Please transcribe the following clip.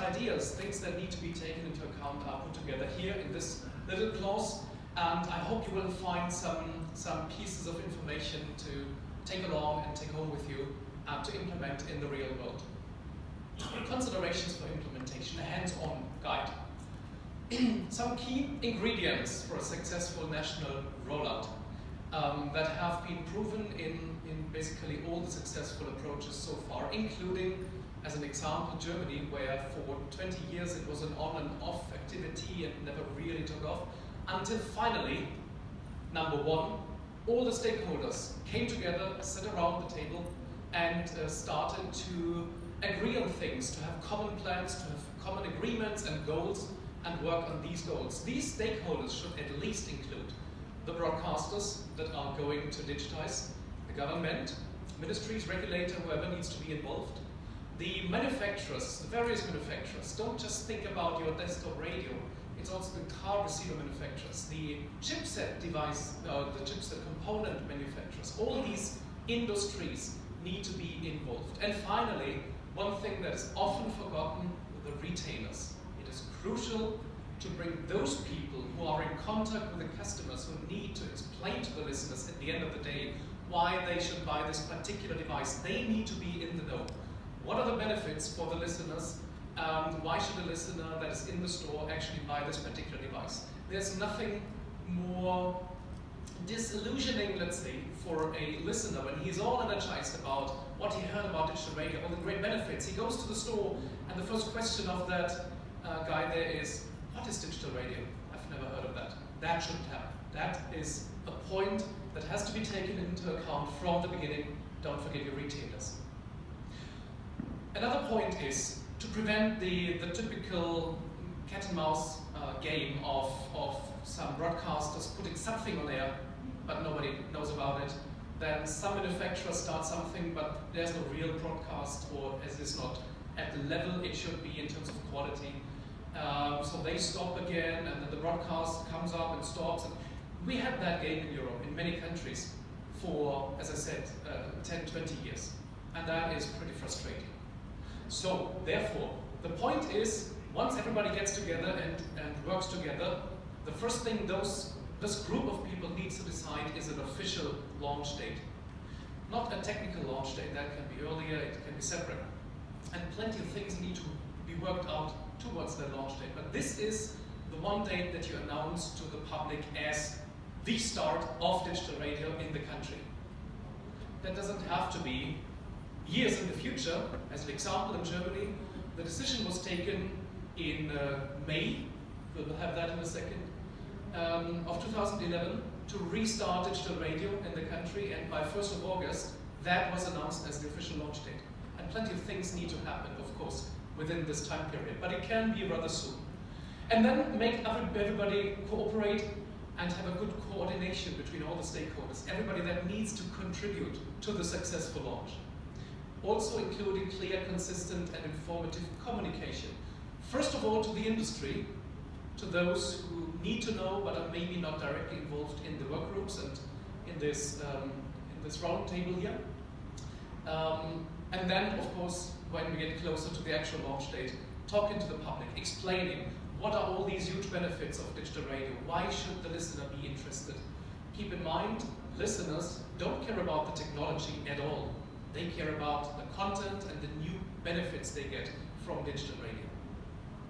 ideas, things that need to be taken into account are put together here in this little clause, and I hope you will find some pieces of information to take along and take home with you to implement in the real world. Considerations for implementation, a hands-on guide. Some key ingredients for a successful national rollout that have been proven in basically all the successful approaches so far, including, as an example, Germany, where for 20 years it was an on and off activity and never really took off, until finally, number one, all the stakeholders came together, sat around the table, and started to agree on things, to have common plans, to have common agreements and goals, and work on these goals. These stakeholders should at least include the broadcasters that are going to digitize, the government, ministries, regulator, whoever needs to be involved, the manufacturers, the various manufacturers. Don't just think about your desktop radio, it's also the car receiver manufacturers, the chipset device, the chipset component manufacturers. All these industries need to be involved. And finally, one thing that is often forgotten, the retailers. It is crucial to bring those people who are in contact with the customers, who need to explain to the listeners at the end of the day why they should buy this particular device. They need to be in the know. What are the benefits for the listeners? Why should a listener that is in the store actually buy this particular device? There's nothing more disillusioning, let's say, for a listener when he's all energized about what he heard about digital radio, all the great benefits. He goes to the store, and the first question of that guy there is, what is digital radio? I've never heard of that. That shouldn't happen. That is a point that has to be taken into account from the beginning. Don't forget your retailers. Another point is to prevent the typical cat and mouse game of some broadcasters putting something on air, but nobody knows about it. Then some manufacturers start something, but there's no real broadcast, or as is not at the level it should be in terms of quality. So they stop again, and then the broadcast comes up and stops. And we had that game in Europe, in many countries, for, as I said, 10, 20 years. And that is pretty frustrating. So, therefore, the point is, once everybody gets together and works together, the first thing this group of people needs to decide is an official launch date. Not a technical launch date, that can be earlier, it can be separate. And plenty of things need to be worked out towards that launch date. But this is the one date that you announce to the public as the start of digital radio in the country. That doesn't have to be years in the future. As an example, in Germany, the decision was taken in May, we'll have that in a second, of 2011 to restart digital radio in the country, and by 1st of August, that was announced as the official launch date. And plenty of things need to happen, of course, within this time period, but it can be rather soon. And then make everybody cooperate and have a good coordination between all the stakeholders, everybody that needs to contribute to the successful launch. Also including clear, consistent, and informative communication. First of all, to the industry, to those who need to know but are maybe not directly involved in the work groups and in this round table here. And then, of course, when we get closer to the actual launch date, talking to the public, explaining what are all these huge benefits of digital radio, why should the listener be interested. Keep in mind, listeners don't care about the technology at all. They care about the content and the new benefits they get from digital radio.